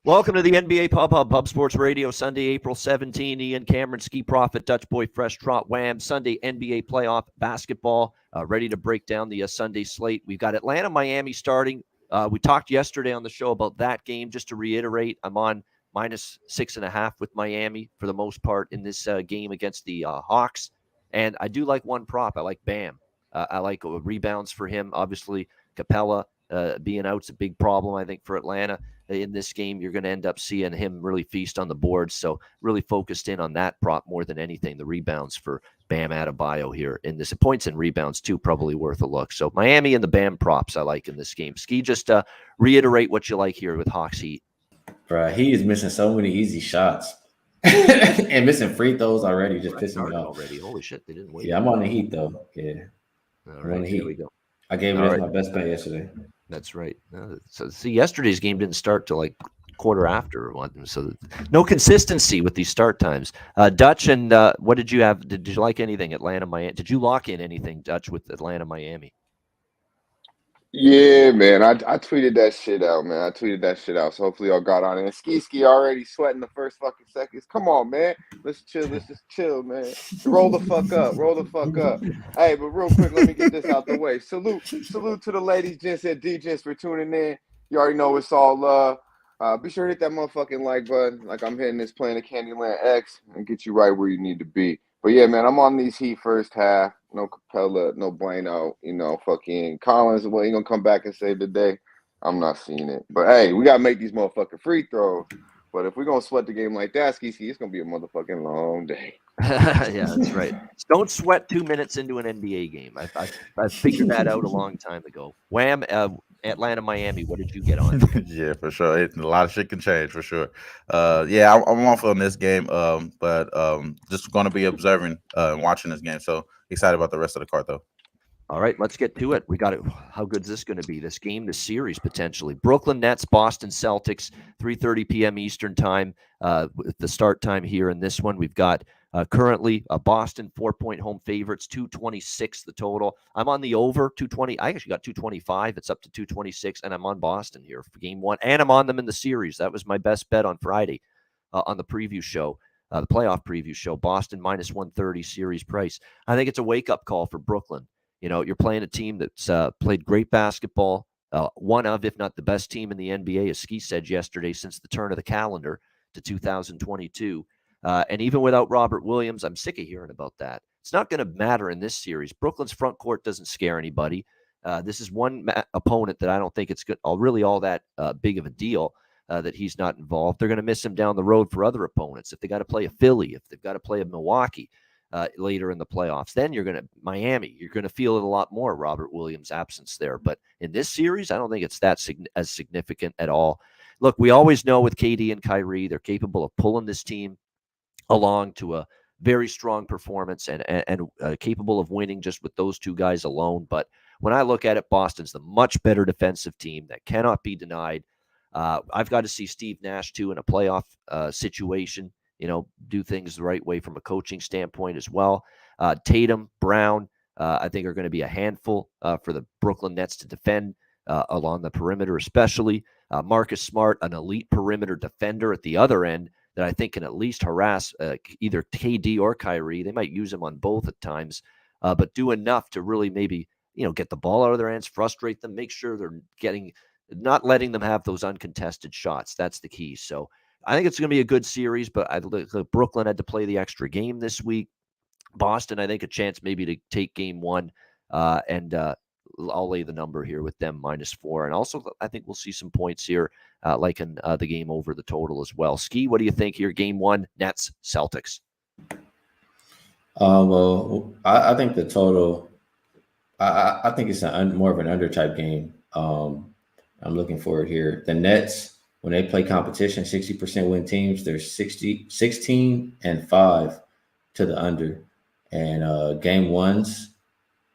Welcome to the NBA Pub Hub, Pub Sports Radio, Sunday, April 17. Ian Cameron, Skee Profit, Dutch Boy, Fresh Trot, Wham. Sunday NBA playoff basketball, ready to break down the Sunday slate. We've got Atlanta, Miami starting. We talked yesterday on the show about that game. Just to reiterate, I'm on -6.5 with Miami for the most part in this game against the Hawks. And I do like one prop. I like Bam. I like rebounds for him. Obviously, Capella being out's a big problem, I think, for Atlanta. In this game, you're going to end up seeing him really feast on the boards. So really focused in on that prop more than anything. The rebounds for Bam Adebayo here in this. Points and rebounds, too, probably worth a look. So Miami and the Bam props I like in this game. Skee, just reiterate what you like here with Hawks Heat. Bro, he is missing so many easy shots. And missing free throws already, just pissing me off. Already. Holy shit, they didn't wait. Yeah, I'm on the Heat, though. Yeah. All right, here we go. I gave it as my best bet yesterday. That's right. So see, yesterday's game didn't start till like quarter after or one. So no consistency with these start times. Dutch, and what did you have? Did you like anything? Atlanta, Miami. Did you lock in anything, Dutch, with Atlanta, Miami? Yeah, man. I tweeted that shit out, man. So hopefully y'all got on it. And Ski already sweating the first fucking seconds. Come on, man. Let's chill. Let's just chill, man. Roll the fuck up. Hey, but real quick, let me get this out the way. Salute to the ladies, gents, and DJs for tuning in. You already know it's all love. Be sure to hit that motherfucking like button, like I'm hitting this playing the Candyland X, and get you right where you need to be. But yeah, man, I'm on these Heat first half. No Capella, no Bueno, fucking Collins. Well, he gonna come back and save the day. I'm not seeing it. But hey, we gotta make these motherfucking free throws. But if we're gonna sweat the game like that, Ski, it's gonna be a motherfucking long day. Yeah, that's right. Don't sweat 2 minutes into an NBA game. I figured that out a long time ago. Wham, Atlanta, Miami. What did you get on? Yeah, for sure. A lot of shit can change for sure. Yeah, I'm off on this game. But just going to be observing and watching this game. So excited about the rest of the card though. All right, let's get to it. We got it. How good is this going to be? This game, this series potentially. Brooklyn Nets, Boston Celtics, 3:30 p.m. Eastern time. The start time here in this one. We've got currently Boston 4-point home favorites, 226 the total. I'm on the over 220. I actually got 225. It's up to 226, and I'm on Boston here for game one, and I'm on them in the series. That was my best bet on Friday on the preview show. The playoff preview show. Boston -130 series price. I think it's a wake-up call for Brooklyn. You're playing a team that's played great basketball, one of, if not the best team in the NBA, as Skee said yesterday, since the turn of the calendar to 2022. And even without Robert Williams, I'm sick of hearing about that. It's not going to matter in this series. Brooklyn's front court doesn't scare anybody. This is one opponent that I don't think it's really all that big of a deal that he's not involved. They're going to miss him down the road for other opponents. If they got to play a Philly, if they've got to play a Milwaukee, later in the playoffs, then you're going to Miami. You're going to feel it a lot more, Robert Williams' absence there. But in this series, I don't think it's that as significant at all. Look, we always know with KD and Kyrie, they're capable of pulling this team along to a very strong performance and capable of winning just with those two guys alone. But when I look at it, Boston's the much better defensive team that cannot be denied. I've got to see Steve Nash, too, in a playoff situation. Do things the right way from a coaching standpoint as well. Tatum, Brown, I think are going to be a handful for the Brooklyn Nets to defend along the perimeter, especially. Marcus Smart, an elite perimeter defender at the other end that I think can at least harass either KD or Kyrie. They might use him on both at times, but do enough to really maybe, get the ball out of their hands, frustrate them, make sure they're not letting them have those uncontested shots. That's the key. So I think it's going to be a good series, but Brooklyn had to play the extra game this week. Boston, I think, a chance maybe to take game one, and I'll lay the number here with them -4. And also, I think we'll see some points here, like in the game over the total as well. Skee, what do you think here? Game one, Nets, Celtics. Well, I think the total, I think it's more of an under type game. I'm looking forward here. The Nets, when they play competition, 60% win teams, they're 16-5 to the under. And game ones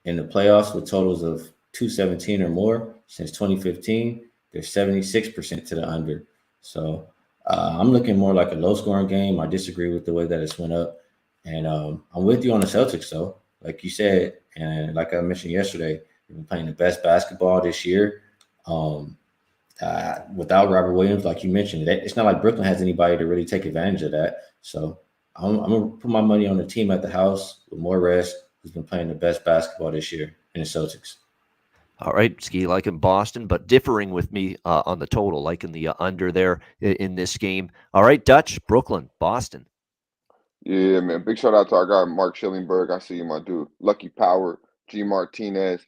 in the playoffs with totals of 217 or more since 2015, they're 76% to the under. So I'm looking more like a low-scoring game. I disagree with the way that it's went up. And I'm with you on the Celtics, though. Like you said, and like I mentioned yesterday, they've been playing the best basketball this year. without Robert Williams, like you mentioned, it's not like Brooklyn has anybody to really take advantage of that. So I'm going to put my money on the team at the house with more rest, who's been playing the best basketball this year in the Celtics. All right, Skee, like in Boston, but differing with me on the total, like in the under there in this game. All right, Dutch, Brooklyn, Boston. Yeah, man. Big shout out to our guy Mark Schillingberg. I see you, my dude. Lucky Power, G Martinez,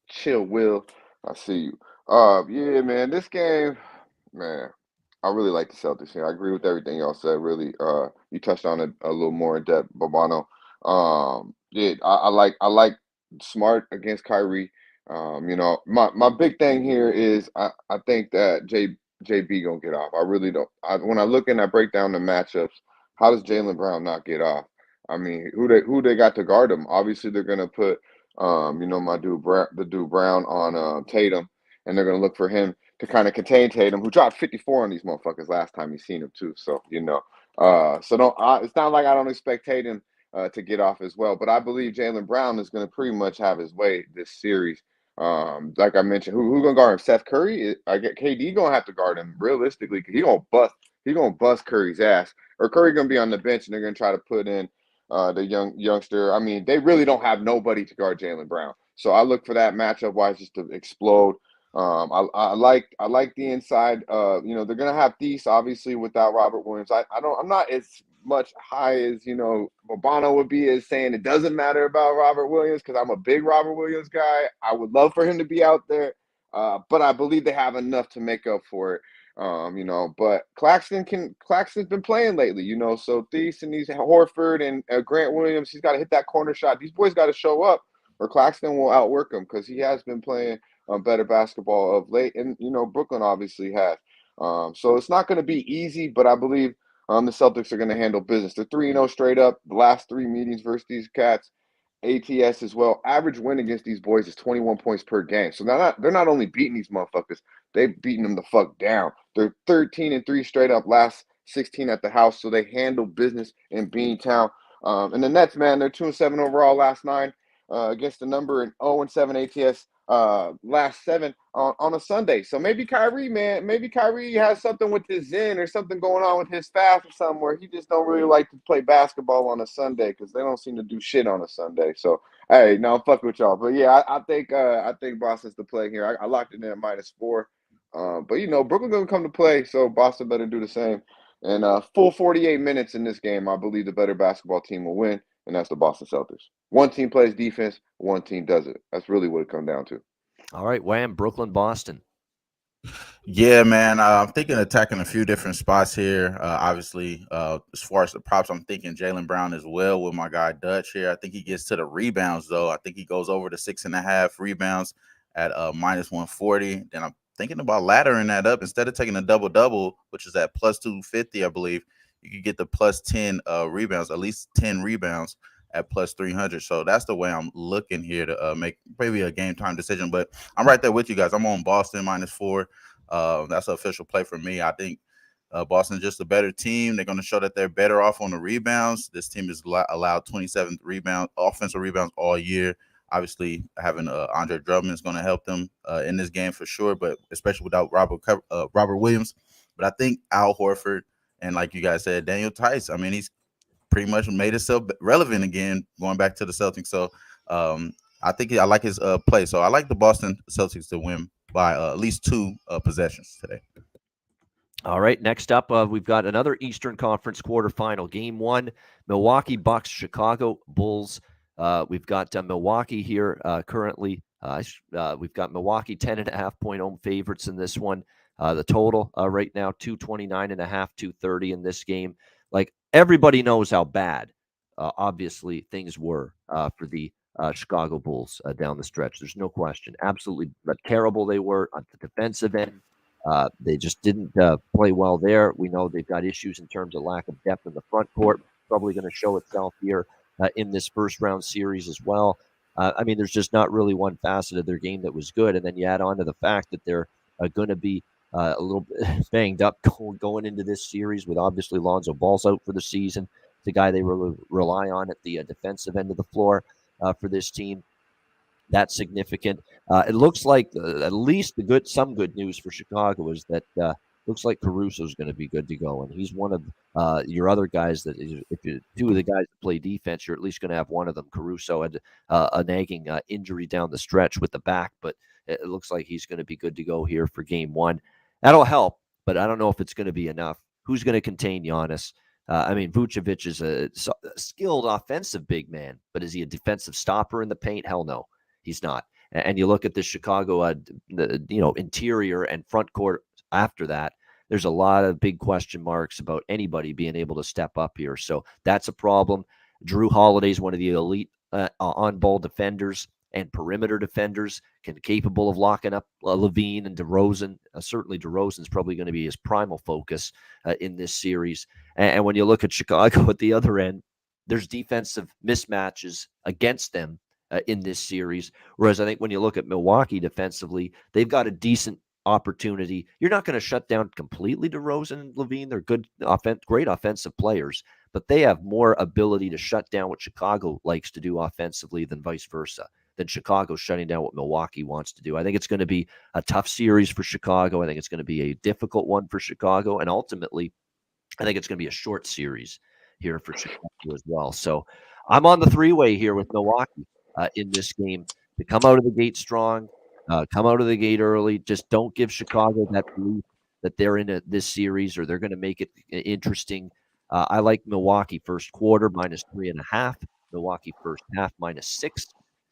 Chill Will. I see you. Yeah, man. This game, man. I really like the Celtics here. I agree with everything y'all said. Really, you touched on it a little more in depth, Bobano. Yeah, I like Smart against Kyrie. My big thing here is I think that JB gonna get off. I really don't. When I look in, I break down the matchups. How does Jaylen Brown not get off? I mean, who they got to guard him? Obviously, they're gonna put my dude the dude Brown on Tatum, and they're gonna look for him to kind of contain Tatum, who dropped 54 on these motherfuckers last time you seen him too. So so don't. It's not like I don't expect Tatum to get off as well, but I believe Jaylen Brown is going to pretty much have his way this series. Like I mentioned, who gonna guard him? Seth Curry. I get KD gonna have to guard him realistically because he gonna bust. He gonna bust Curry's ass, or Curry gonna be on the bench and they're gonna try to put in the youngster. I mean, they really don't have nobody to guard Jaylen Brown. So I look for that matchup wise just to explode. I like the inside. They're gonna have Thies obviously without Robert Williams. I'm not as much high as Bobano would be as saying it doesn't matter about Robert Williams because I'm a big Robert Williams guy. I would love for him to be out there, but I believe they have enough to make up for it. But Claxton's been playing lately, so Thies and these Horford and Grant Williams, he's got to hit that corner shot. These boys got to show up, or Claxton will outwork him because he has been playing better basketball of late, and Brooklyn obviously has. So it's not going to be easy, but I believe the Celtics are going to handle business. They're 3-0 straight up. The last 3 meetings versus these cats. ATS as well. Average win against these boys is 21 points per game. So they're not only beating these motherfuckers, they've beaten them the fuck down. They're 13-3 straight up, last 16 at the house. So they handle business in Beantown. And the Nets, man, they're 2-7 overall last 9 against the number, and 0-7 ATS last 7 on a Sunday. So maybe Kyrie has something with his Zen or something going on with his fast or something where he just don't really like to play basketball on a Sunday because they don't seem to do shit on a Sunday. So hey, no, I'm fucking with y'all. But yeah, I think Boston's the play here. I locked it in at -4. But Brooklyn gonna come to play, so Boston better do the same. And full 48 minutes in this game, I believe the better basketball team will win, and that's the Boston Celtics. One team plays defense, one team does it. That's really what it comes down to. All right, Wham, Brooklyn, Boston. Yeah, man. I'm thinking attacking a few different spots here. Obviously, as far as the props, I'm thinking Jaylen Brown as well with my guy Dutch here. I think he gets to the rebounds, though. I think he goes over the 6.5 rebounds at -140. Then I'm thinking about laddering that up. Instead of taking a double-double, which is at +250, I believe, you could get the +10 rebounds, at least 10 rebounds at +300. So that's the way I'm looking here to make maybe a game time decision. But I'm right there with you guys. I'm on Boston -4. That's an official play for me. I think Boston's just a better team. They're going to show that they're better off on the rebounds. This team has allowed 27 offensive rebounds all year. Obviously, having Andre Drummond is going to help them in this game for sure, but especially without Robert Williams. But I think Al Horford and, like you guys said, Daniel Tice, I mean, he's pretty much made himself relevant again going back to the Celtics. So I think I like his play. So I like the Boston Celtics to win by at least 2 possessions today. All right, next up, we've got another Eastern Conference quarterfinal. Game 1, Milwaukee Bucks, Chicago Bulls. We've got Milwaukee here currently. We've got Milwaukee 10.5-point home favorites in this one. The total right now, 229.5, 230 in this game. Like, everybody knows how bad, obviously, things were for the Chicago Bulls down the stretch. There's no question. Absolutely terrible they were on the defensive end. They just didn't play well there. We know they've got issues in terms of lack of depth in the front court. Probably going to show itself here in this first-round series as well. I mean, there's just not really one facet of their game that was good. And then you add on to the fact that they're going to be a little bit banged up going into this series with obviously Lonzo Ball's out for the season. The guy they rely on at the defensive end of the floor for this team. That's significant. It looks like at least some good news for Chicago is that looks like Caruso's going to be good to go, and he's one of your other guys that if you two of the guys that play defense, you're at least going to have one of them. Caruso had a nagging injury down the stretch with the back, but it looks like he's going to be good to go here for game one. That'll help, but I don't know if it's going to be enough. Who's going to contain Giannis? I mean, Vucevic is a skilled offensive big man, but is he a defensive stopper in the paint? Hell no, he's not. And you look at the Chicago, interior and front court after that. There's a lot of big question marks about anybody being able to step up here. So that's a problem. Drew Holiday is one of the elite on-ball defenders and perimeter defenders, capable of locking up Levine and DeRozan. Certainly DeRozan's probably going to be his primal focus in this series. And when you look at Chicago at the other end, there's defensive mismatches against them in this series. Whereas I think when you look at Milwaukee defensively, they've got a decent opportunity. You're not going to shut down completely DeRozan and Levine. They're great offensive players, but they have more ability to shut down what Chicago likes to do offensively than vice versa. Than Chicago shutting down what Milwaukee wants to do. I think it's going to be a tough series for Chicago. I think it's going to be a difficult one for Chicago. And ultimately, I think it's going to be a short series here for Chicago as well. So I'm on the three-way here with Milwaukee in this game to come out of the gate strong, come out of the gate early. Just don't give Chicago that belief that they're in this series or they're going to make it interesting. I like Milwaukee first quarter -3.5, Milwaukee first half -6.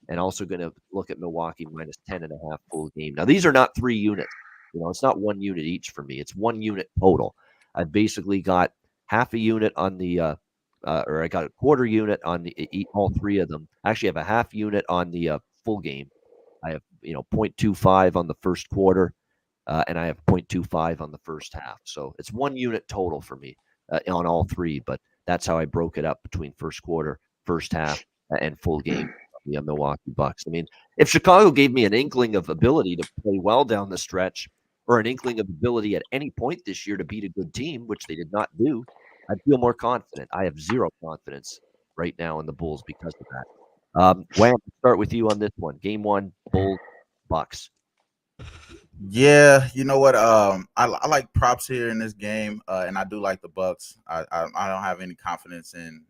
And also going to look at Milwaukee -10.5 full game. Now, these are not 3 units. It's not 1 unit each for me. It's 1 unit total. I've basically got half a unit on the, or I got a quarter unit on all 3 of them. I actually have a half unit on the full game. I have, 0.25 on the first quarter, and I have 0.25 on the first half. So it's 1 unit total for me on all 3, but that's how I broke it up between first quarter, first half, and full game. The Milwaukee Bucks. I mean, if Chicago gave me an inkling of ability to play well down the stretch or an inkling of ability at any point this year to beat a good team, which they did not do, I'd feel more confident. I have zero confidence right now in the Bulls because of that. Wham, start with you on this one. Game 1, Bulls, Bucks. Yeah, you know what? I like props here in this game, and I do like the Bucks. I don't have any confidence in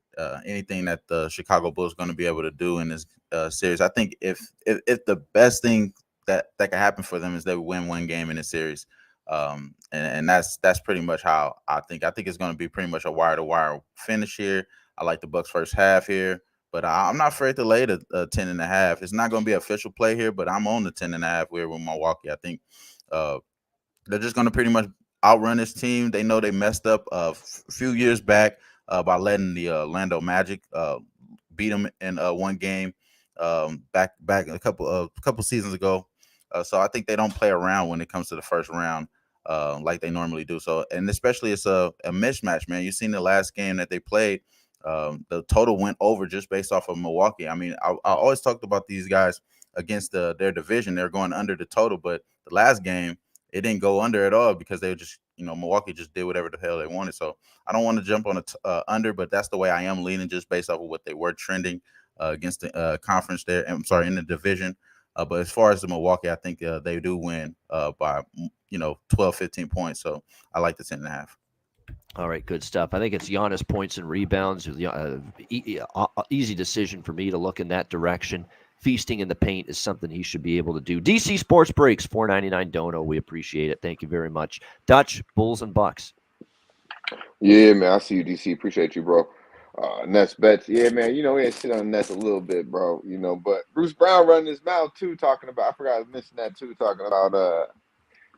anything that the Chicago Bulls going to be able to do in this series. I think if the best thing that can happen for them is they win 1 game in this series, and that's pretty much how I think. I think it's going to be pretty much a wire to wire finish here. I like the Bucks first half here. But I'm not afraid to lay the 10.5. It's not going to be an official play here, but I'm on the 10.5 here with Milwaukee. I think they're just going to pretty much outrun this team. They know they messed up a few years back by letting the Orlando Magic beat them in 1 game back a couple seasons ago. So I think they don't play around when it comes to the first round like they normally do. So, and especially it's a mismatch, man. You've seen the last game that they played. The total went over just based off of Milwaukee. I mean, I always talked about these guys against their division. They're going under the total, but the last game, it didn't go under at all because they just, Milwaukee just did whatever the hell they wanted. So I don't want to jump on under, but that's the way I am leaning just based off of what they were trending against the conference there. I'm sorry, in the division. But as far as the Milwaukee, I think they do win by, 12, 15 points. So I like the 10.5. All right, good stuff. I think it's Giannis points and rebounds. Easy decision for me to look in that direction. Feasting in the paint is something he should be able to do. DC Sports Breaks, $4.99 dono. We appreciate it. Thank you very much. Dutch, Bulls and Bucks. Yeah, man. I see you, DC. Appreciate you, bro. Nets bets. Yeah, man. We had shit on Nets a little bit, bro. But Bruce Brown running his mouth too, talking about. I forgot to mention that too, talking about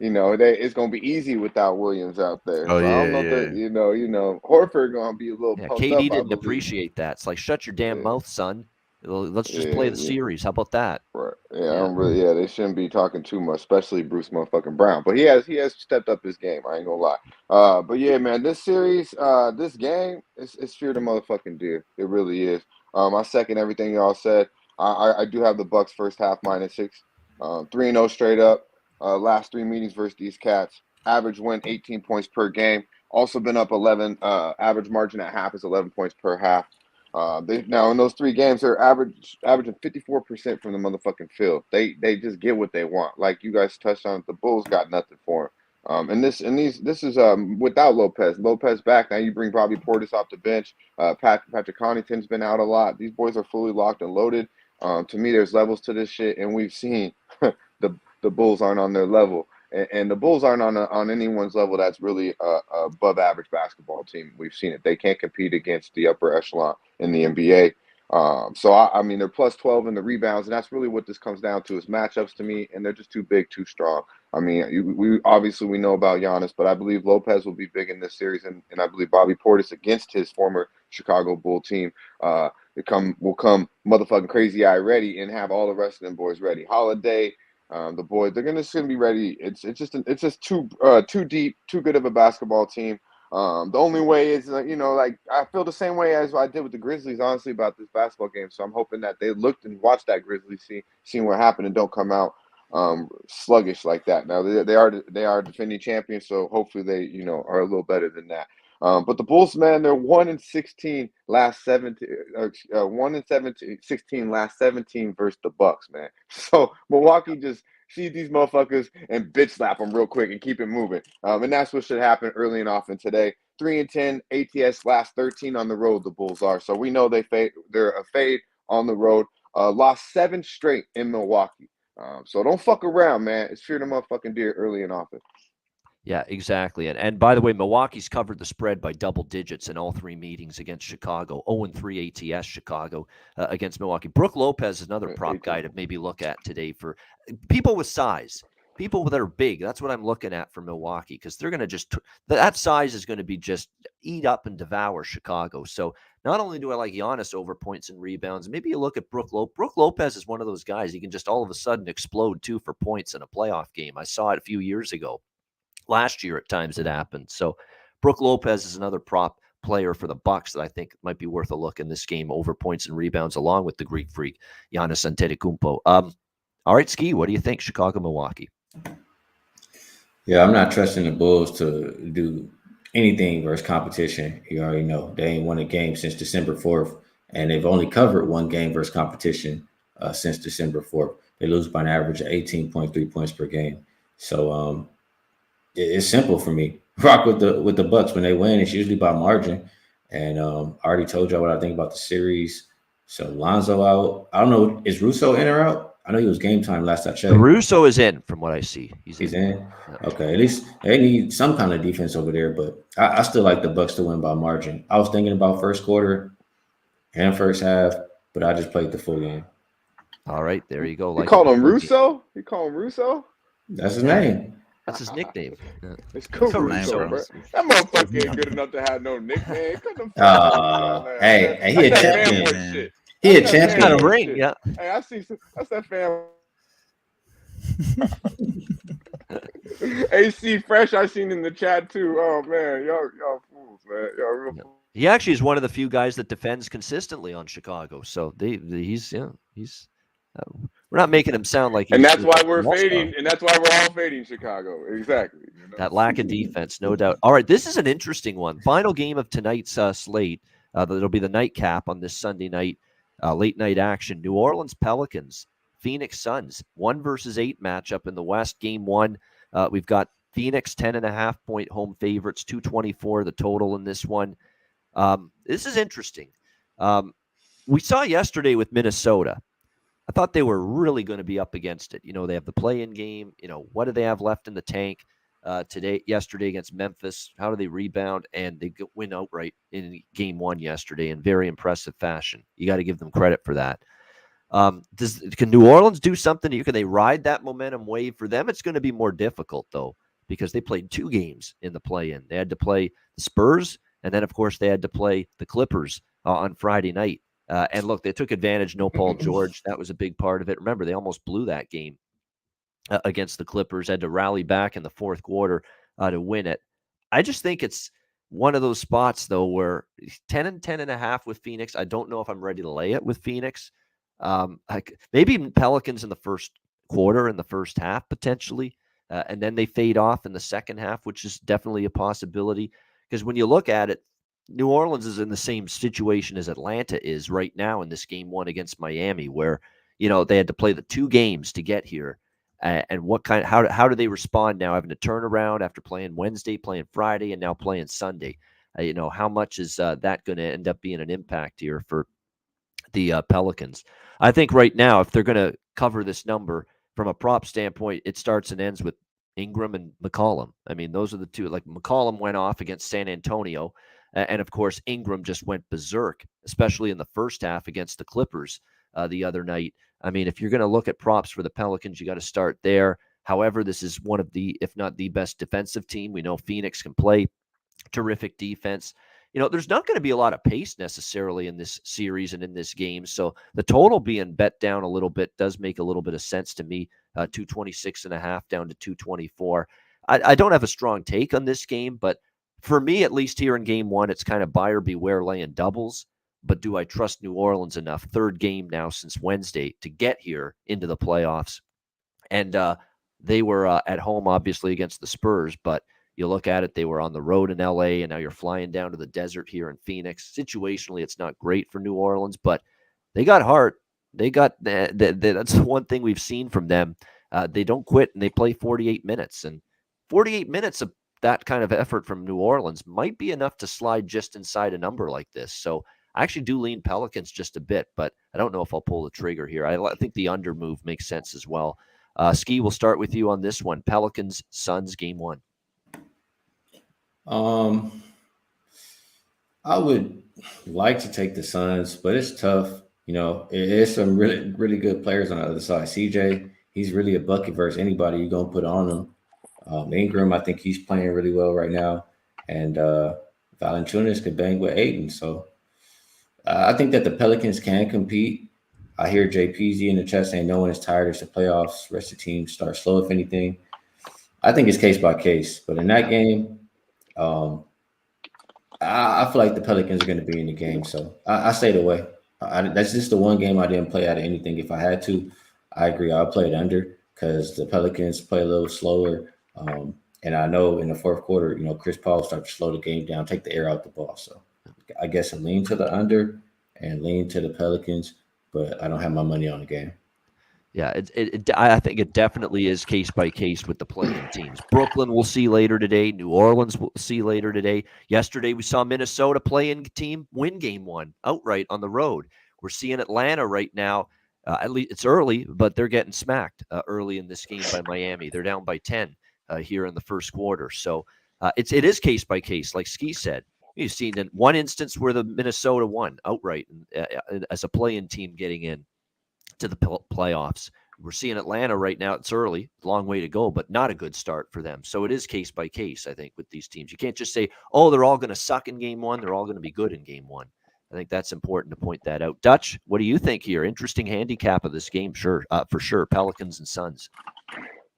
it's gonna be easy without Williams out there. Oh, So I don't know yeah. that Horford gonna be a little pumped KD up. didn't appreciate that. It's like, shut your damn mouth, son. Let's just play the series. How about that? Right. Yeah, they shouldn't be talking too much, especially Bruce motherfucking Brown. But he has stepped up his game. I ain't gonna lie. But yeah, man, this series, this game, it's fear the motherfucking deer. It really is. I second everything y'all said. I do have the Bucks first half -6, 3-0 straight up. Last 3 meetings versus these cats. Average win 18 points per game. Also been up 11. Average margin at half is 11 points per half. They now in those 3 games they're averaging 54% from the motherfucking field. They just get what they want. Like you guys touched on, the Bulls got nothing for them. This is without Lopez. Lopez back now. You bring Bobby Portis off the bench. Patrick Connaughton's been out a lot. These boys are fully locked and loaded. To me, there's levels to this shit, and we've seen the Bulls aren't on their level. And the Bulls aren't on anyone's level that's really above average basketball team. We've seen it. They can't compete against the upper echelon in the NBA. So I mean, they're plus 12 in the rebounds, and that's really what this comes down to is matchups to me, and they're just too big, too strong. I mean, we obviously know about Giannis, but I believe Lopez will be big in this series, and I believe Bobby Portis against his former Chicago Bull team will come motherfucking crazy eye ready and have all the rest of them boys ready. Holiday. The boys, they're gonna be ready. It's just too deep, too good of a basketball team. The only way is like I feel the same way as I did with the Grizzlies, honestly, about this basketball game. So I'm hoping that they looked and watched that Grizzlies seen what happened and don't come out sluggish like that. Now they are defending champions, so hopefully they are a little better than that. But the Bulls, man, they're 1-16 last 17, 1-16 last 17 versus the Bucks, man. So Milwaukee just see these motherfuckers and bitch slap them real quick and keep it moving. And that's what should happen early and often today. 3-10 ATS last 13 on the road. The Bulls are, so we know they're a fade on the road. Lost 7 straight in Milwaukee. So don't fuck around, man. It's fear the motherfucking deer early and often. Yeah, exactly. And by the way, Milwaukee's covered the spread by double digits in all 3 meetings against Chicago. 0-3 ATS Chicago against Milwaukee. Brook Lopez is another prop guy to maybe look at today for people with size, people that are big. That's what I'm looking at for Milwaukee because they're going to that size is going to be just eat up and devour Chicago. So not only do I like Giannis over points and rebounds, maybe you look at Brook Lopez. Brook Lopez is one of those guys. He can just all of a sudden explode too for points in a playoff game. I saw it a few years ago. Last year, at times it happened. So, Brook Lopez is another prop player for the Bucks that I think might be worth a look in this game over points and rebounds, along with the Greek freak Giannis Antetokounmpo. All right, Skee, what do you think? Chicago, Milwaukee. Yeah, I'm not trusting the Bulls to do anything versus competition. You already know they ain't won a game since December 4th, and they've only covered 1 game versus competition since December 4th. They lose by an average of 18.3 points per game. So it's simple for me. Rock with the Bucks when they win. It's usually by margin. And I already told y'all what I think about the series. So Lonzo out. I don't know. Is Russo in or out? I know he was game time last I checked. Russo is in, from what I see. He's in. Okay, at least they need some kind of defense over there. But I still like the Bucks to win by margin. I was thinking about first quarter and first half, but I just played the full game. All right, there you go. You call him Russo? You call him Russo? That's his name. That's his nickname. Yeah. It's cool, Russo, bro. That motherfucker ain't good enough to have no nickname. Hey, he a champion. He a champion. Got a ring, yeah. Hey, I see. That's that fan. AC Fresh, I seen in the chat too. Oh man, y'all fools, man. Y'all real fools. He actually is one of the few guys that defends consistently on Chicago. So he's. We're not making him sound like. And that's why we're fading. And that's why we're all fading Chicago. Exactly. That lack of defense, no doubt. All right, this is an interesting one. Final game of tonight's slate. That'll be the nightcap on this Sunday night, late night action. New Orleans Pelicans, Phoenix Suns, 1 versus 8 matchup in the West. Game 1, we've got Phoenix 10.5-point home favorites, 224 the total in this one. This is interesting. We saw yesterday with Minnesota. I thought they were really going to be up against it. They have the play-in game. What do they have left in the tank yesterday against Memphis? How do they rebound? And they win outright in game 1 yesterday in very impressive fashion. You got to give them credit for that. Can New Orleans do something? Can they ride that momentum wave? For them, it's going to be more difficult, though, because they played 2 games in the play-in. They had to play the Spurs, and then, of course, they had to play the Clippers on Friday night. And look, they took advantage. No Paul George. That was a big part of it. Remember, they almost blew that game against the Clippers, had to rally back in the fourth quarter to win it. I just think it's one of those spots, though, where 10 and 10.5 with Phoenix. I don't know if I'm ready to lay it with Phoenix. Maybe even Pelicans in the first quarter, in the first half, potentially. And then they fade off in the second half, which is definitely a possibility. Because when you look at it, New Orleans is in the same situation as Atlanta is right now in this game one against Miami, where they had to play the 2 games to get here. And how do they respond now, having to turn around after playing Wednesday, playing Friday, and now playing Sunday? How much is that going to end up being an impact here for the Pelicans? I think right now, if they're going to cover this number from a prop standpoint, it starts and ends with Ingram and McCollum. I mean, those are the two. Like McCollum went off against San Antonio, and of course Ingram just went berserk, especially in the first half against the Clippers the other night. I mean, if you're going to look at props for the Pelicans, you got to start there. However, this is one of the, if not the best defensive team. We know Phoenix can play terrific defense. There's not going to be a lot of pace necessarily in this series and in this game. So the total being bet down a little bit does make a little bit of sense to me. 226.5 down to 224. I don't have a strong take on this game, but for me, at least here in game one, it's kind of buyer beware laying doubles. But do I trust New Orleans enough? Third game now since Wednesday to get here into the playoffs. And they were at home, obviously, against the Spurs, but you look at it, they were on the road in LA, and now you're flying down to the desert here in Phoenix. Situationally, it's not great for New Orleans, but they got heart. They got that's the one thing we've seen from them. They don't quit, and they play 48 minutes. And 48 minutes of that kind of effort from New Orleans might be enough to slide just inside a number like this. So I actually do lean Pelicans just a bit, but I don't know if I'll pull the trigger here. I think the under move makes sense as well. Skee, we'll start with you on this one. Pelicans, Suns, game one. I would like to take the Suns, but it's tough. It's some really, really good players on the other side. CJ, he's really a bucket versus anybody you're going to put on him. Ingram, I think he's playing really well right now. And Valanciunas could bang with Aiden. So I think that the Pelicans can compete. I hear JPZ in the chat saying no one is tired. It's the playoffs. Rest of the team start slow, if anything. I think it's case by case. But in that game, I feel like the Pelicans are going to be in the game. So I stayed away. That's just the one game I didn't play out of anything. If I had to, I agree. I'll play it under because the Pelicans play a little slower. And I know in the fourth quarter, Chris Paul started to slow the game down, take the air out the ball. So I guess I lean to the under and lean to the Pelicans, but I don't have my money on the game. Yeah, I think it definitely is case by case with the playing teams. Brooklyn we'll see later today. New Orleans we'll see later today. Yesterday we saw Minnesota playing team win game one outright on the road. We're seeing Atlanta right now. At least it's early, but they're getting smacked early in this game by Miami. They're down by 10 here in the first quarter. So it is case by case, like Skee said. You've seen in one instance where the Minnesota won outright as a play-in team getting in to the playoffs. We're seeing Atlanta right now. It's early, long way to go, but not a good start for them. So it is case by case, I think, with these teams. You can't just say, oh, they're all going to suck in game one. They're all going to be good in game one. I think that's important to point that out. Dutch, what do you think here? Interesting handicap of this game, sure, for sure. Pelicans and Suns.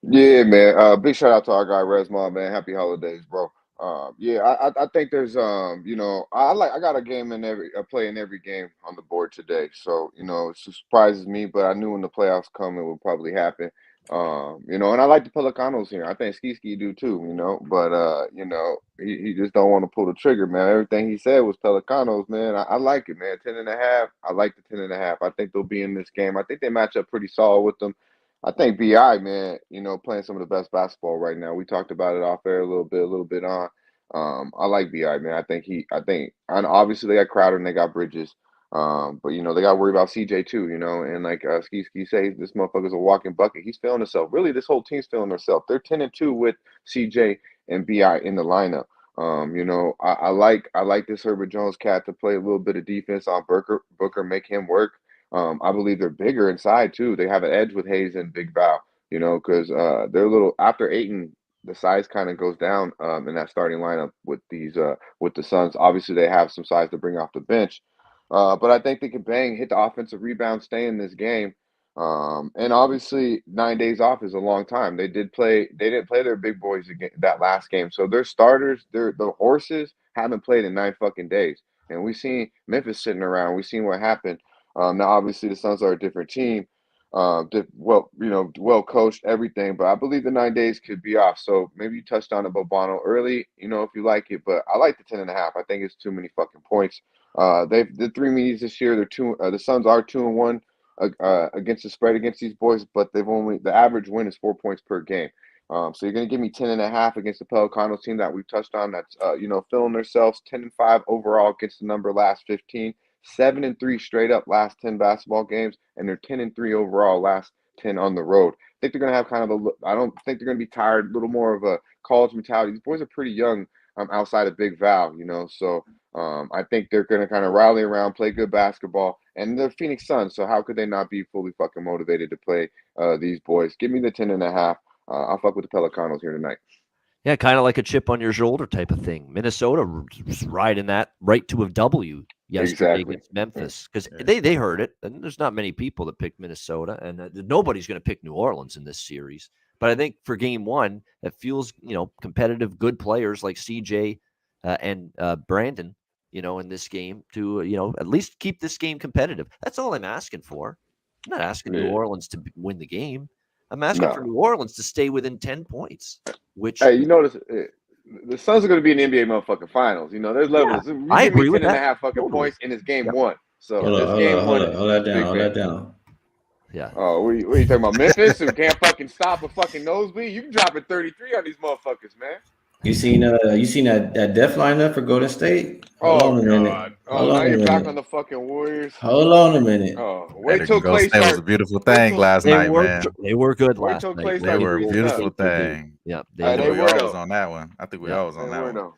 Yeah, man. Big shout out to our guy Resma, man. Happy holidays, bro. I think there's I got a game in a play in every game on the board today. So, it surprises me, but I knew when the playoffs come it would probably happen. And I like the Pelicanos here. I think Ski do too, but he just don't want to pull the trigger, man. Everything he said was Pelicanos, man. I like it, man. 10.5. I like the 10.5. I think they'll be in this game. I think they match up pretty solid with them. I think BI, man, playing some of the best basketball right now. We talked about it off air a little bit on. I like BI, man. And obviously they got Crowder and they got Bridges. But they got to worry about CJ too, and like Ski says, this motherfucker's a walking bucket. He's feeling himself. Really, this whole team's feeling themselves. They're 10-2 with CJ and BI in the lineup. I like this Herbert Jones cat to play a little bit of defense on Booker, make him work. I believe they're bigger inside too. They have an edge with Hayes and Big Val, because they're a little after Ayton, the size kind of goes down in that starting lineup with the Suns. Obviously, they have some size to bring off the bench, but I think they can hit the offensive rebound, stay in this game. And obviously, 9 days off is a long time. They didn't play their big boys again that last game, so their starters, the horses haven't played in 9 fucking days. And we seen Memphis sitting around. We seen what happened. Now, obviously, the Suns are a different team. well coached, everything. But I believe the 9 days could be off. So maybe you touched on it, Bobano, early, if you like it. But I like the 10.5. I think it's too many fucking points. They've the 3 meetings this year. They're two. The Suns are 2-1 against the spread against these boys, but the average win is 4 points per game. So you're gonna give me 10.5 against the Pelicanos team that we touched on. That's filling themselves 10-5 overall against the number last 15. 7-3 straight up last 10 basketball games, and they're 10-3 overall last 10 on the road. I think they're gonna have kind of I don't think they're gonna be tired. A little more of a college mentality. These boys are pretty young. Outside of Big Val, so I think they're gonna kind of rally around, play good basketball, and they're Phoenix Suns. So how could they not be fully fucking motivated to play these boys? Give me the 10.5. I'll fuck with the Pelicanos here tonight. Yeah, kind of like a chip on your shoulder type of thing. Minnesota riding that right to a W yesterday against Memphis because they heard it, and there's not many people that picked Minnesota, and nobody's going to pick New Orleans in this series. But I think for game one, it feels competitive, good players like CJ and Brandon, in this game to at least keep this game competitive. That's all I'm asking for. I'm not asking New Orleans to win the game. I'm asking for New Orleans to stay within 10 points. Which hey, the Suns are going to be in the NBA motherfucking finals. There's levels. Yeah, I agree with 10.5 fucking points, and it's game one. So hold that down. Yeah. Oh, what are you talking about? Memphis, who can't fucking stop a fucking nosebleed? You can drop it 33 on these motherfuckers, man. You seen that death lineup for Golden State? Hold on a minute. Now you're back on the fucking Warriors. Hold on a minute. Wait till Clay starts. That was a beautiful thing last night, man. They were good last night. They were a beautiful thing. Yeah, we always on that one. I think we always on that one.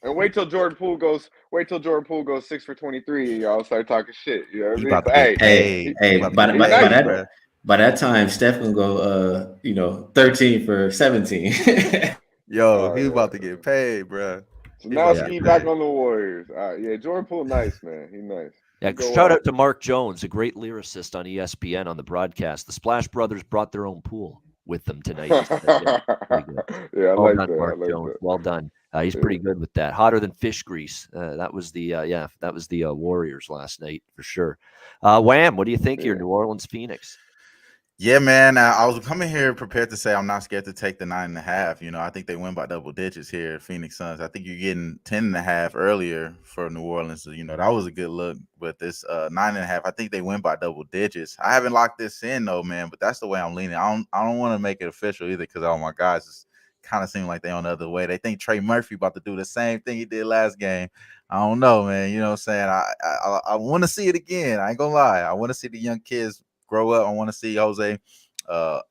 And wait till Jordan Poole goes 6 for 23. Y'all start talking shit. You know what I mean? By that time, Steph gonna go 13 for 17. Yo, he's about to get paid, bro. So now Skee back on the Warriors. Jordan Poole, nice, man. He's nice. Yeah, shout out to Mark Jones, a great lyricist on ESPN on the broadcast. The Splash Brothers brought their own pool with them tonight. I well like done, that. Mark Jones. That. Well done. He's pretty good with that. Hotter than fish grease. That was the Warriors last night for sure. Wham, what do you think here, New Orleans Phoenix? Yeah, man. I was coming here prepared to say I'm not scared to take the 9.5. I think they win by double digits here, Phoenix Suns. I think you're getting 10.5 earlier for New Orleans. So, that was a good look. But this 9.5, I think they win by double digits. I haven't locked this in though, man. But that's the way I'm leaning. I don't want to make it official either because all my guys just kind of seem like they on the other way. They think Trey Murphy about to do the same thing he did last game. I don't know, man. You know what I'm saying? I want to see it again. I ain't gonna lie. I want to see the young kids grow up. I want to see Jose to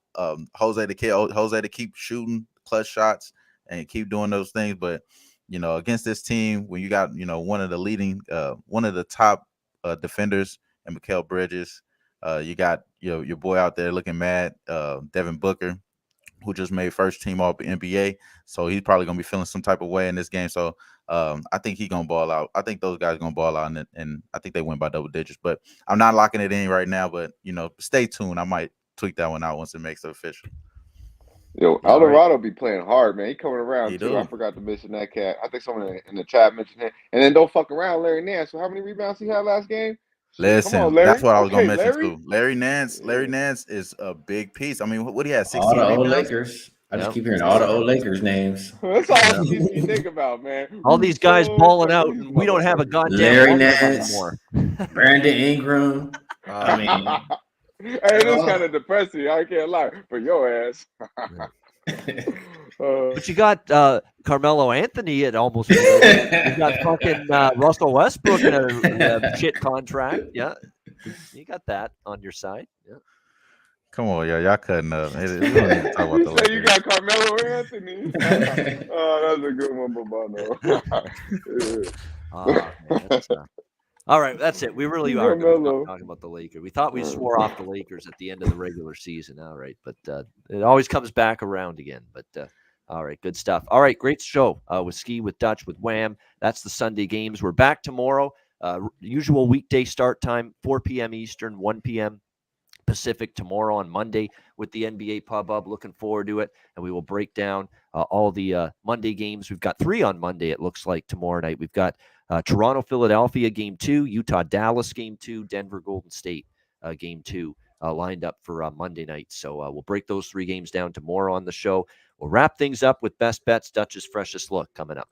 keep shooting clutch shots and keep doing those things. But against this team, when you got one of the top defenders and Mikal Bridges, you got your boy out there looking mad, Devin Booker, who just made first team all NBA. So he's probably gonna be feeling some type of way in this game. So I think he's gonna ball out. I think those guys are gonna ball out, and I think they win by double digits. But I'm not locking it in right now. But stay tuned. I might tweak that one out once it makes it official. Yo, Eldorado be playing hard, man. He coming around too. Do. I forgot to mention that cat. I think someone in the chat mentioned him. And then don't fuck around, Larry Nance. So how many rebounds he had last game? Listen, on, that's what I was gonna mention Larry? too. Larry Nance is a big piece. I mean, what he had 16 all the old rebounds? Lakers. I just keep hearing all the old Lakers names. That's all you think about, man. All these guys balling out, and we don't have a goddamn Larry Nance anymore. Brandon Ingram. I mean, hey, it is kind of depressing. I can't lie for your ass. But you got Carmelo Anthony at almost. You got fucking Russell Westbrook in a shit contract. Yeah, you got that on your side. Yeah. Come on, y'all cutting up. We don't even talk about the Lakers. You got Carmelo Anthony. Oh, that's a good one, Bobano. All right, that's it. We really are talking about the Lakers. We thought we swore off the Lakers at the end of the regular season. All right, but it always comes back around again. But all right, good stuff. All right, great show with Skee, with Dutch, with Wham. That's the Sunday games. We're back tomorrow. Usual weekday start time, 4 p.m. Eastern, 1 p.m. Pacific tomorrow on Monday with the NBA Pub Up. Looking forward to it. And we will break down all the Monday games. We've got 3 on Monday, it looks like, tomorrow night. We've got Toronto, Philadelphia, Game 2, Utah, Dallas, Game 2, Denver, Golden State, Game 2. lined up for Monday night. So we'll break those 3 games down tomorrow on the show. We'll wrap things up with best bets, Dutch's freshest look coming up.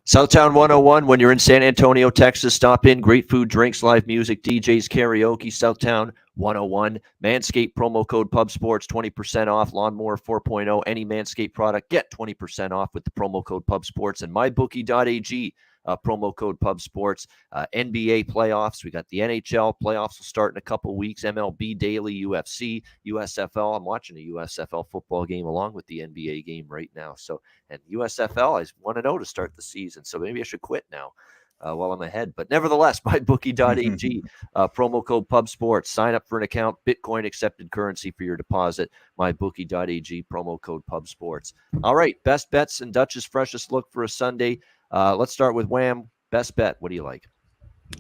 Southtown 101, when you're in San Antonio, Texas, stop in. Great food, drinks, live music, DJs, karaoke. Southtown 101. Manscaped promo code PubSports, 20% off. Lawnmower 4.0, any Manscaped product, get 20% off with the promo code PubSports. And mybookie.ag, promo code PubSports. NBA playoffs. We got the NHL playoffs will start in a couple weeks. MLB daily, UFC, USFL. I'm watching a USFL football game along with the NBA game right now. So, and USFL, I want to know to start the season. So maybe I should quit now while I'm ahead. But nevertheless, mybookie.ag, promo code PubSports. Sign up for an account. Bitcoin accepted currency for your deposit. Mybookie.ag, promo code PubSports. All right, best bets and Dutch's freshest look for a Sunday. Let's start with Wham. Best bet. What do you like?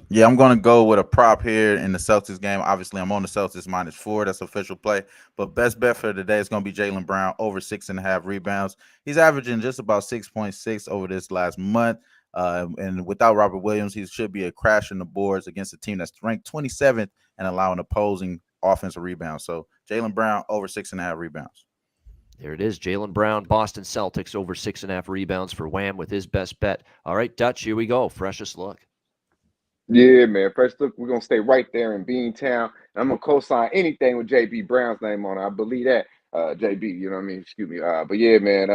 Yeah, I'm going to go with a prop here in the Celtics game. Obviously, I'm on the Celtics -4. That's official play. But best bet for today is going to be Jaylen Brown over 6.5 rebounds. He's averaging just about 6.6 over this last month. And without Robert Williams, he should be a crash in the boards against a team that's ranked 27th and allowing opposing offensive rebounds. So Jaylen Brown over 6.5 rebounds. There it is. Jaylen Brown, Boston Celtics over 6.5 rebounds for Wham with his best bet. All right, Dutch, here we go. Freshest look. Yeah, man. First look, we're gonna stay right there in Beantown. And I'm gonna co-sign anything with JB Brown's name on it. I believe that. JB, you know what I mean? Excuse me. But yeah, man.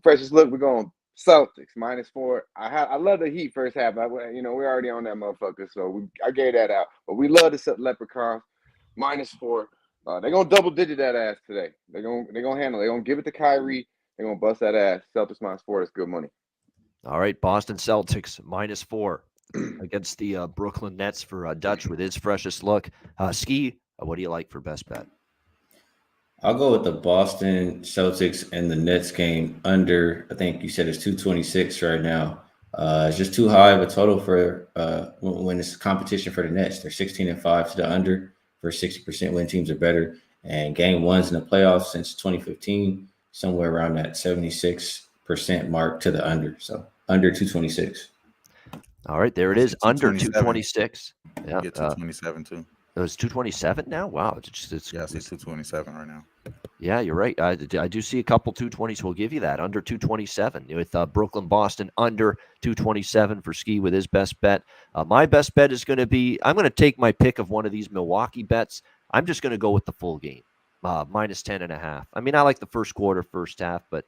Freshest look, we're going Celtics -4. I love the Heat first half. We're already on that motherfucker, so I gave that out. But we love the Leprechauns -4. They're gonna double digit that ass today. They're gonna handle it. They're gonna give it to Kyrie. They're gonna bust that ass. Celtics -4 is good money. All right, Boston Celtics -4 against the Brooklyn Nets for Dutch with his freshest look. Skee, what do you like for best bet? I'll go with the Boston Celtics and the Nets game under. I think you said it's 226 right now. It's just too high of a total for when it's competition for the Nets. They're 16-5 to the under for 60% win teams are better. And game ones in the playoffs since 2015, somewhere around that 76% mark to the under. So under 226. All right, there it is. Under 226. Yeah, get 227 too. It was 227 now? Wow. It's 227 right now. Yeah, you're right. I do see a couple 220s. We'll give you that. Under 227 with Brooklyn, Boston under 227 for Skee with his best bet. My best bet is going to be, I'm going to take my pick of one of these Milwaukee bets. I'm just going to go with the full game, -10.5. I mean, I like the first quarter, first half, but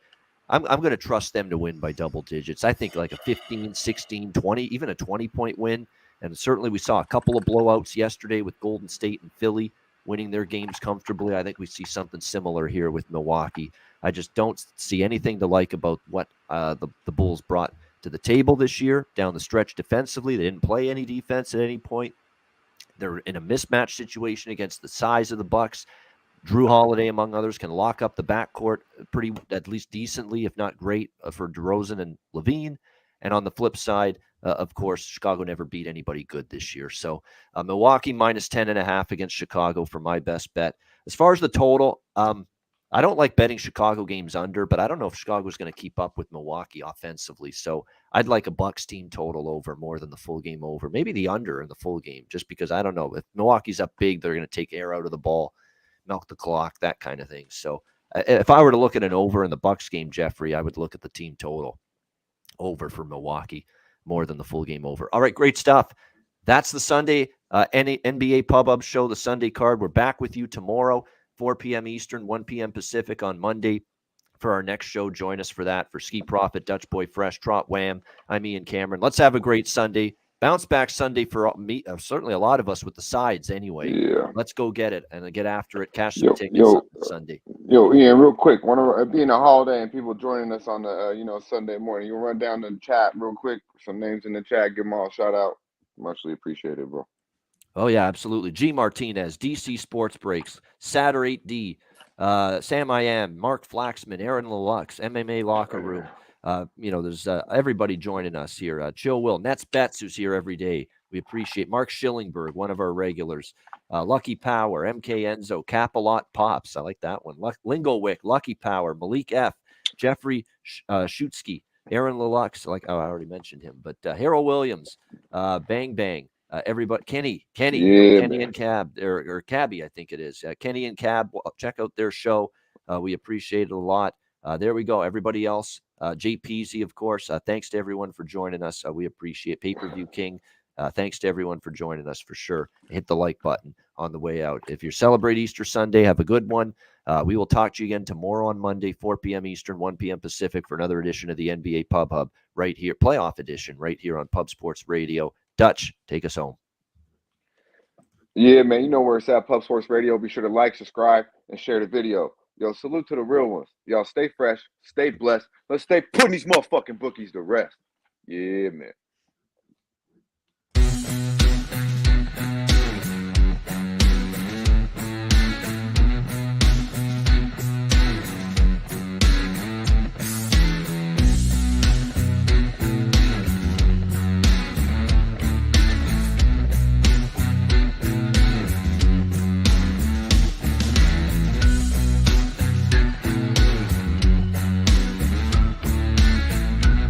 I'm going to trust them to win by double digits. I think like a 15, 16, 20, even a 20-point win. And certainly we saw a couple of blowouts yesterday with Golden State and Philly winning their games comfortably. I think we see something similar here with Milwaukee. I just don't see anything to like about what the Bulls brought to the table this year down the stretch defensively. They didn't play any defense at any point. They're in a mismatch situation against the size of the Bucks. Drew Holiday, among others, can lock up the backcourt at least decently, if not great, for DeRozan and Levine. And on the flip side, of course, Chicago never beat anybody good this year. So Milwaukee -10.5 against Chicago for my best bet. As far as the total, I don't like betting Chicago games under, but I don't know if Chicago's going to keep up with Milwaukee offensively. So I'd like a Bucks team total over more than the full game over. Maybe the under in the full game, just because I don't know. If Milwaukee's up big, they're going to take air out of the ball, milk the clock, that kind of thing. So if I were to look at an over in the Bucks game, Jeffrey, I would look at the team total over for Milwaukee more than the full game over. All right, great stuff. That's the Sunday NBA Pub show, the Sunday card. We're back with you tomorrow, 4 p.m. Eastern, 1 p.m. Pacific on Monday. for our next show. Join us for that, for Skee Profit, Dutch Boy Fresh, Trot Wham. I'm Ian Cameron. Let's have a great Sunday. Bounce back Sunday for me, certainly a lot of us with the sides anyway. Yeah. Let's go get it and get after it. Cash some tickets on Sunday. Yo, Ian, real quick, being a holiday and people joining us on the Sunday morning, you run down the chat real quick, some names in the chat, give them all a shout out. Muchly appreciated, bro. Oh yeah, absolutely. G Martinez, DC Sports Breaks, Satter 8D, Sam I Am, Mark Flaxman, Aaron Lalux, MMA Locker Room. There's everybody joining us here. Chill Will, Nets Bets, who's here every day. We appreciate Mark Schillingberg, one of our regulars. Lucky Power, MK Enzo, Capalot Pops. I like that one. Lingo Wick, Lucky Power, Malik F, Jeffrey Schutzky, Aaron Lalux. I already mentioned him, but Harold Williams, Bang Bang. Everybody, Kenny and Cab, or Cabby, I think it is. Kenny and Cab, check out their show. We appreciate it a lot. There we go. Everybody else, JPZ, of course. Thanks to everyone for joining us. We appreciate Pay-Per-View King. Thanks to everyone for joining us for sure. Hit the like button on the way out. If you celebrate Easter Sunday, have a good one. We will talk to you again tomorrow on Monday, 4 p.m. Eastern, 1 p.m. Pacific for another edition of the NBA Pub Hub right here, playoff edition right here on Pub Sports Radio. Dutch, take us home. Yeah, man, you know where it's at, Pub Sports Radio. Be sure to like, subscribe, and share the video. Yo, salute to the real ones. Y'all stay fresh, stay blessed. Let's stay putting these motherfucking bookies to rest. Yeah, man.